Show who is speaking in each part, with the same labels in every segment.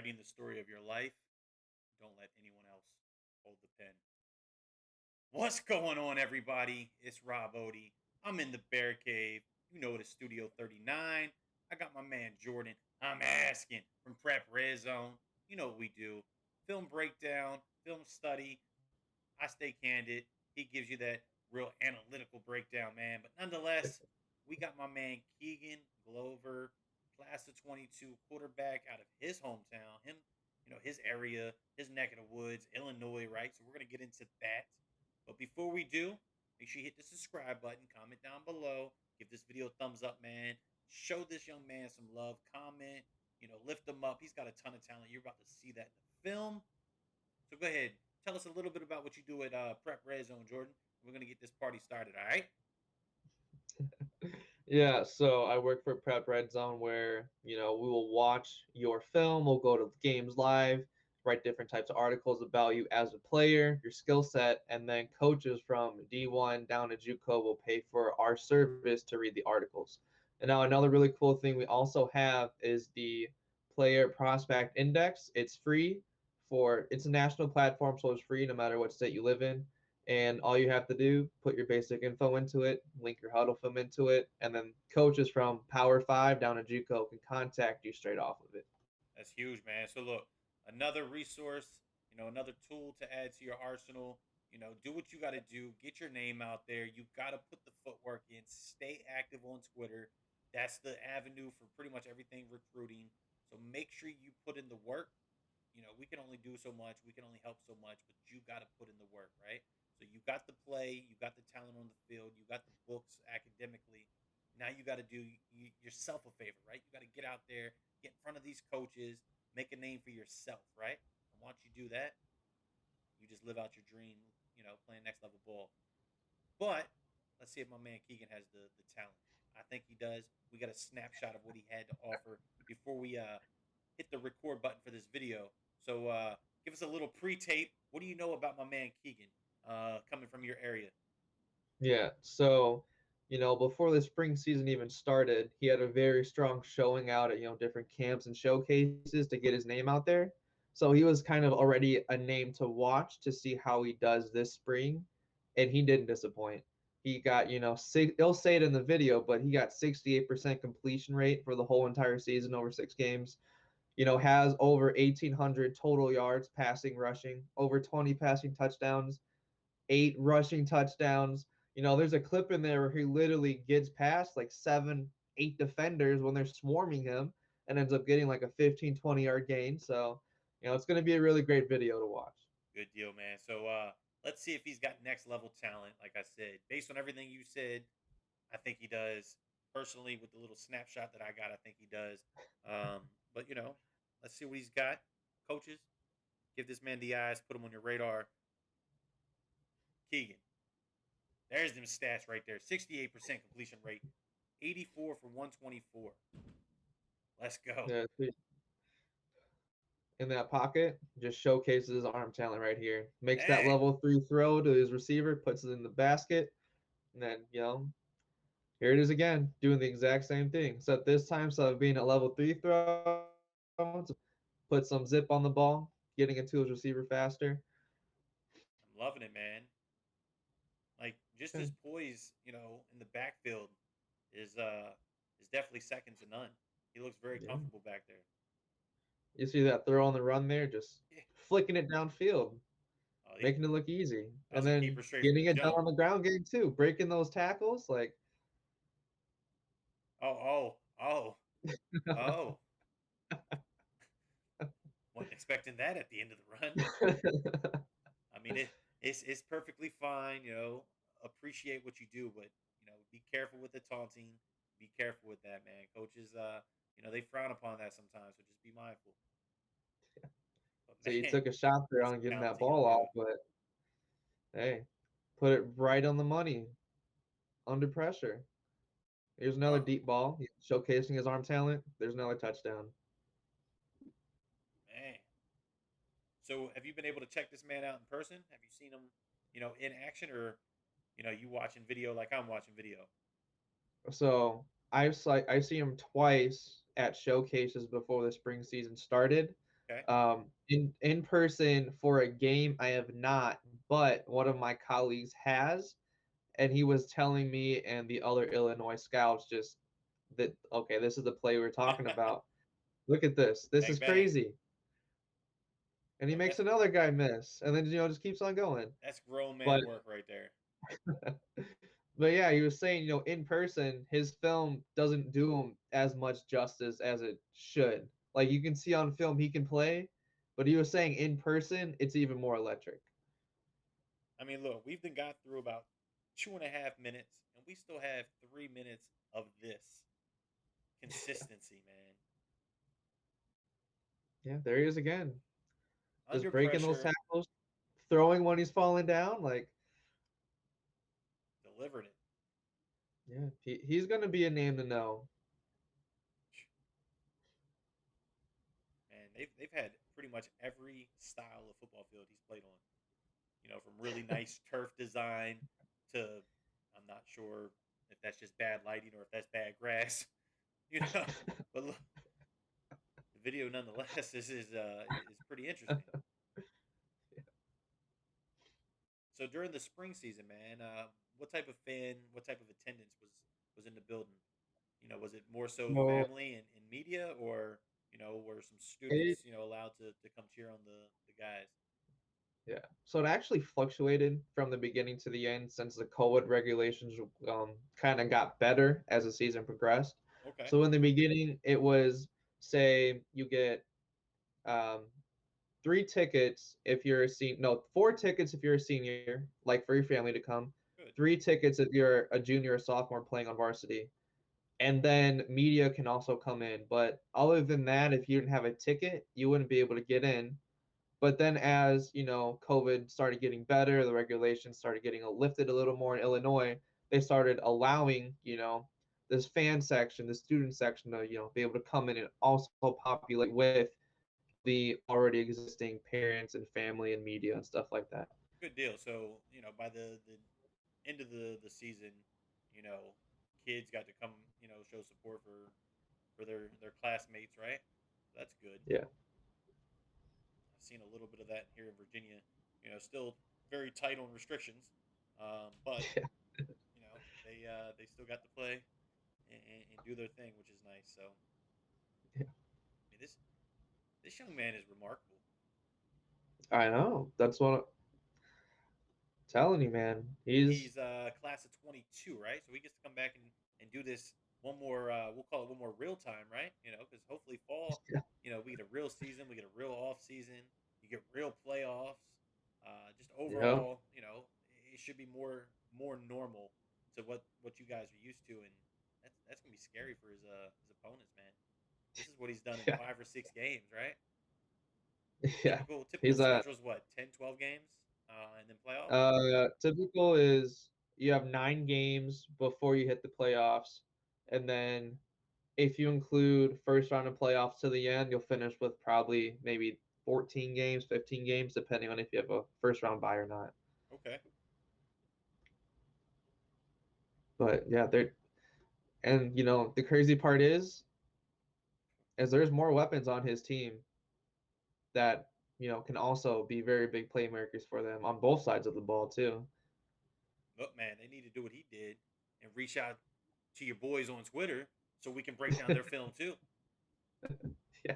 Speaker 1: Writing the story of your life. Don't let anyone else hold the pen. What's going on, everybody? It's Rob Odie. I'm in the Bear Cave. You know the Studio 39. I got my man Jordan. I'm asking from Prep Redzone. You know what we do. Film breakdown, film study. I stay candid. He gives you that real analytical breakdown, man. But nonetheless, we got my man Keegan Glover, class of 22, quarterback out of his hometown, his area, his neck of the woods, Illinois, right? So we're gonna get into that. But before we do, make sure you hit the subscribe button, comment down below, give this video a thumbs up, man. Show this young man some love, comment, lift him up. He's got a ton of talent. You're about to see that in the film. So go ahead, tell us a little bit about what you do at Prep Red Zone, Jordan. We're gonna get this party started. All right?
Speaker 2: Yeah, so I work for Prep Redzone where, we will watch your film, we'll go to games live, write different types of articles about you as a player, your skill set, and then coaches from D1 down to JUCO will pay for our service to read the articles. And now another really cool thing we also have is the Player Prospect Index. It's free it's a national platform, so it's free no matter what state you live in. And all you have to do, put your basic info into it, link your huddle film into it, and then coaches from Power 5 down to JUCO can contact you straight off of it.
Speaker 1: That's huge, man. So look, another resource, another tool to add to your arsenal. Do what you got to do. Get your name out there. You got to put the footwork in. Stay active on Twitter. That's the avenue for pretty much everything recruiting. So make sure you put in the work. We can only do so much. We can only help so much, but you got to put in the work, right? So you got the play, you got the talent on the field, you got the books academically. Now you got to do yourself a favor, right? You got to get out there, get in front of these coaches, make a name for yourself, right? And once you do that, you just live out your dream, playing next level ball. But let's see if my man Keegan has the talent. I think he does. We got a snapshot of what he had to offer before we hit the record button for this video. So give us a little pre-tape. What do you know about my man Keegan coming from your area?
Speaker 2: Yeah, so, before the spring season even started, he had a very strong showing out at, different camps and showcases to get his name out there. So he was kind of already a name to watch to see how he does this spring, and he didn't disappoint. He got, they'll say it in the video, but he got 68% completion rate for the whole entire season over 6 games. Has over 1,800 total yards passing, rushing, over 20 passing touchdowns, 8 rushing touchdowns. There's a clip in there where he literally gets past like 7, 8 defenders when they're swarming him and ends up getting like a 15, 20 yard gain. So, it's going to be a really great video to watch.
Speaker 1: Good deal, man. So let's see if he's got next level talent. Like I said, based on everything you said, I think he does. Personally, with the little snapshot that I got, I think he does. But let's see what he's got. Coaches, give this man the eyes. Put him on your radar. Keegan, there's them stats right there. 68% completion rate, 84 for 124. Let's go.
Speaker 2: Yeah, in that pocket, just showcases his arm talent right here. Makes that
Speaker 1: Dang.
Speaker 2: level 3 throw to his receiver, puts it in the basket, and then, here it is again, doing the exact same thing. Except this time, instead of being a level 3 throw, put some zip on the ball, getting it to his receiver faster.
Speaker 1: I'm loving it, man. Like just his poise, in the backfield is definitely second to none. He looks very
Speaker 2: Yeah.
Speaker 1: comfortable back there.
Speaker 2: You see that throw on the run there, just
Speaker 1: Yeah.
Speaker 2: flicking it downfield,
Speaker 1: Oh,
Speaker 2: making it look easy,
Speaker 1: that was
Speaker 2: and
Speaker 1: a
Speaker 2: then
Speaker 1: keeper straight from
Speaker 2: getting
Speaker 1: the
Speaker 2: it done
Speaker 1: jump.
Speaker 2: on the ground game too, breaking those tackles. Like,
Speaker 1: Oh, oh, oh, oh. Wasn't expecting that at the end of the run. I mean, it's perfectly fine. Appreciate what you do, but be careful with the taunting. Be careful with that, man. Coaches, they frown upon that sometimes, so just be mindful. But
Speaker 2: so you
Speaker 1: man,
Speaker 2: took a shot there
Speaker 1: that's
Speaker 2: on
Speaker 1: some
Speaker 2: getting that
Speaker 1: talented young
Speaker 2: ball off,
Speaker 1: dude.
Speaker 2: but hey, put it right on the money under pressure. Here's another
Speaker 1: Oh
Speaker 2: deep ball, showcasing his arm talent. There's another touchdown.
Speaker 1: man. So have you been able to check this man out in person? Have you seen him, in action, or you watching video like I'm watching video?
Speaker 2: So I see him twice at showcases before the spring season started.
Speaker 1: Okay.
Speaker 2: In person for a game, I have not, but one of my colleagues has, and he was telling me and the other Illinois scouts just that okay, this is the play we're talking about. Look at this. This
Speaker 1: Bang
Speaker 2: is
Speaker 1: bang.
Speaker 2: crazy. And he
Speaker 1: Look,
Speaker 2: makes another guy miss, and then just keeps on going.
Speaker 1: that's grown
Speaker 2: But
Speaker 1: man work right there.
Speaker 2: but yeah, he was saying, in person, his film doesn't do him as much justice as it should. Like you can see on film he can play, but he was saying in person it's even more electric.
Speaker 1: I mean, look, we've been got through about 2.5 minutes, and we still have 3 minutes of this consistency, man.
Speaker 2: Yeah, there he is again. Just
Speaker 1: Under
Speaker 2: breaking those
Speaker 1: pressure,
Speaker 2: tackles, throwing when he's falling down. Like,
Speaker 1: delivered it.
Speaker 2: yeah, he's gonna be a name to know.
Speaker 1: Man, they've had pretty much every style of football field he's played on. From really nice turf design to I'm not sure if that's just bad lighting or if that's bad grass. You know, but look, the video nonetheless is pretty interesting. So during the spring season, man, what type of fan, what type of attendance was in the building? Was it more so
Speaker 2: So
Speaker 1: family and media, or were some
Speaker 2: it
Speaker 1: students allowed to come cheer on the guys?
Speaker 2: yeah. So it actually fluctuated from the beginning to the end since the COVID regulations kind of got better as the season progressed.
Speaker 1: Okay,
Speaker 2: So in the beginning, it was say you get um, 3 tickets if you're a senior, no, 4 tickets if you're a senior, like for your family to come.
Speaker 1: good.
Speaker 2: 3 tickets if you're a junior or sophomore playing on varsity, and then media can also come in. But other than that, if you didn't have a ticket, you wouldn't be able to get in. But then as, COVID started getting better, the regulations started getting lifted a little more in Illinois, they started allowing, this fan section, the student section to, be able to come in and also populate with the already existing parents and family and media and stuff like that.
Speaker 1: Good deal. So, by the end of the season, you know, kids got to come, show support for their classmates, right? That's good.
Speaker 2: Yeah.
Speaker 1: I've seen a little bit of that here in Virginia. Still very tight on restrictions, but they still got to play and do their thing, which is nice. So, I
Speaker 2: Yeah.
Speaker 1: mean, this young man is remarkable.
Speaker 2: I know. That's what I'm telling you, man. He's
Speaker 1: He's class of 22, right? So he gets to come back and do this one more. We'll call it one more real time, right? Because hopefully fall,
Speaker 2: yeah.
Speaker 1: we get a real season, we get a real off season, you get real playoffs. Just
Speaker 2: Yep.
Speaker 1: overall, it should be more normal to what you guys are used to, and that's gonna be scary for his opponents, man. This is what he's done in
Speaker 2: Yeah.
Speaker 1: 5 or 6 games, right?
Speaker 2: Yeah.
Speaker 1: Typical
Speaker 2: He's
Speaker 1: schedules, what, 10, 12 games, and then playoffs.
Speaker 2: typical is you have 9 games before you hit the playoffs, and then if you include first round of playoffs to the end, you'll finish with probably maybe 14 games, 15 games, depending on if you have a first round bye or not.
Speaker 1: Okay.
Speaker 2: But yeah, they're and the crazy part is there's more weapons on his team that can also be very big playmakers for them on both sides of the ball too.
Speaker 1: Look, man, they need to do what he did and reach out to your boys on Twitter so we can break down their film too.
Speaker 2: Yeah.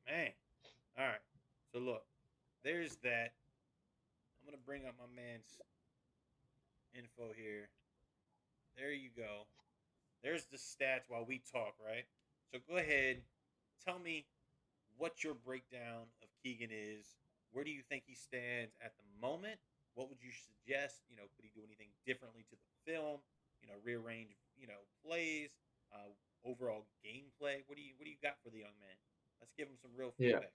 Speaker 1: Man. All right. So look, there's that. I'm gonna bring up my man's info here. There you go. There's the stats while we talk, right? So go ahead, tell me what your breakdown of Keegan is. Where do you think he stands at the moment? What would you suggest? Could he do anything differently to the film? Rearrange, plays, overall gameplay. What do you got for the young man? Let's give him some real
Speaker 2: Yeah.
Speaker 1: feedback.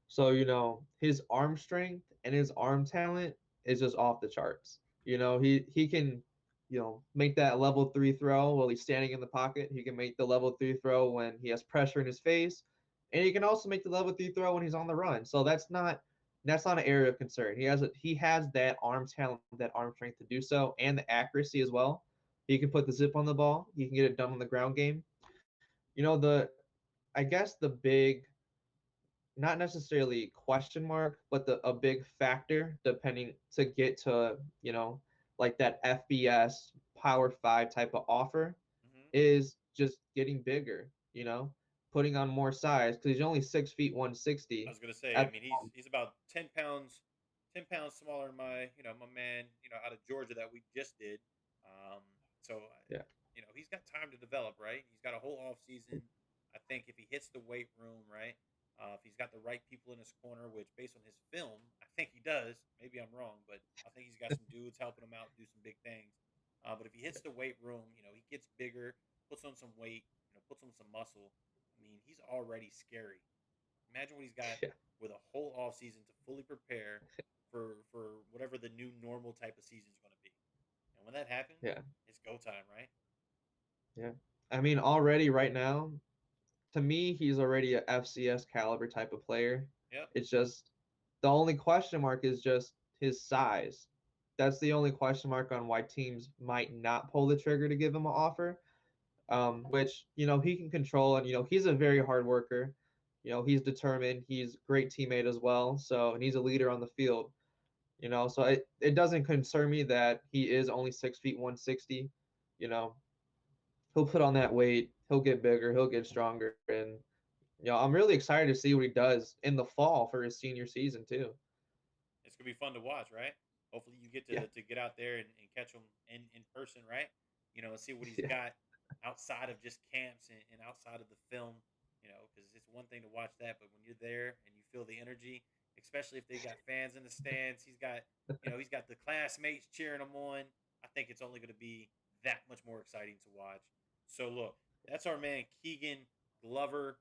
Speaker 2: So his arm strength and his arm talent is just off the charts. He can make that level 3 throw while he's standing in the pocket. He can make the level 3 throw when he has pressure in his face, and he can also make the level 3 throw when he's on the run. So that's not an area of concern. He has that arm talent, that arm strength to do so, and the accuracy as well. He can put the zip on the ball. He can get it done on the ground game. The I guess the big, not necessarily question mark, but a big factor depending to get to, like that FBS Power 5 type of offer
Speaker 1: Hmm.
Speaker 2: is just getting bigger, putting on more size because he's only 6 feet
Speaker 1: I
Speaker 2: 160
Speaker 1: was gonna say, I
Speaker 2: at
Speaker 1: mean,
Speaker 2: the
Speaker 1: he's about 10 pounds, 10 pounds smaller than my man, out of Georgia that we just did. Um, so,
Speaker 2: yeah,
Speaker 1: he's got time to develop, right? He's got a whole off season. I think if he hits the weight room, right, if he's got the right people in his corner, which based on his film, I think he does. Maybe I'm wrong, but I think he's got some dudes helping him out do some big things. But if he hits the weight room, he gets bigger, puts on some weight, puts on some muscle. I mean, he's already scary. Imagine what he's got
Speaker 2: yeah,
Speaker 1: with a whole off season to fully prepare for whatever the new normal type of season is going to be. And when that happens,
Speaker 2: yeah,
Speaker 1: it's go time, right?
Speaker 2: yeah. I mean, already right now, to me, he's already a FCS caliber type of player.
Speaker 1: Yep.
Speaker 2: It's just the only question mark is just his size. That's the only question mark on why teams might not pull the trigger to give him an offer. Which he can control, and he's a very hard worker. He's determined. He's a great teammate as well. So, and he's a leader on the field. So it doesn't concern me that he is only 6 feet 160. You know, he'll put on that weight. He'll get bigger. He'll get stronger, and I'm really excited to see what he does in the fall for his senior season too.
Speaker 1: It's gonna be fun to watch, right? Hopefully, you get
Speaker 2: Yeah,
Speaker 1: to get out there and catch him in person, right? And see what he's
Speaker 2: yeah,
Speaker 1: got outside of just camps and outside of the film. Because it's one thing to watch that, but when you're there and you feel the energy, especially if they got fans in the stands, he's got the classmates cheering him on. I think it's only going to be that much more exciting to watch. So look, that's our man Keegan Glover.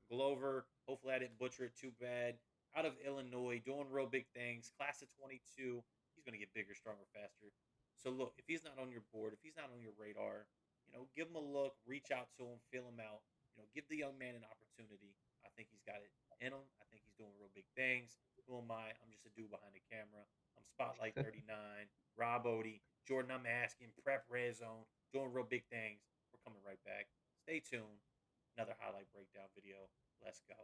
Speaker 1: Hopefully, I didn't butcher it too bad, out of Illinois, doing real big things. Class of 22. He's going to get bigger, stronger, faster. So, look, if he's not on your board, if he's not on your radar, give him a look, reach out to him, feel him out. Give the young man an opportunity. I think he's got it in him. I think he's doing real big things. Who am I? I'm just a dude behind the camera. I'm Spotlight 39, Rob Odie, Jordan. I'm asking, Prep Redzone, doing real big things. We're coming right back. Stay tuned. Another highlight breakdown video. Let's go.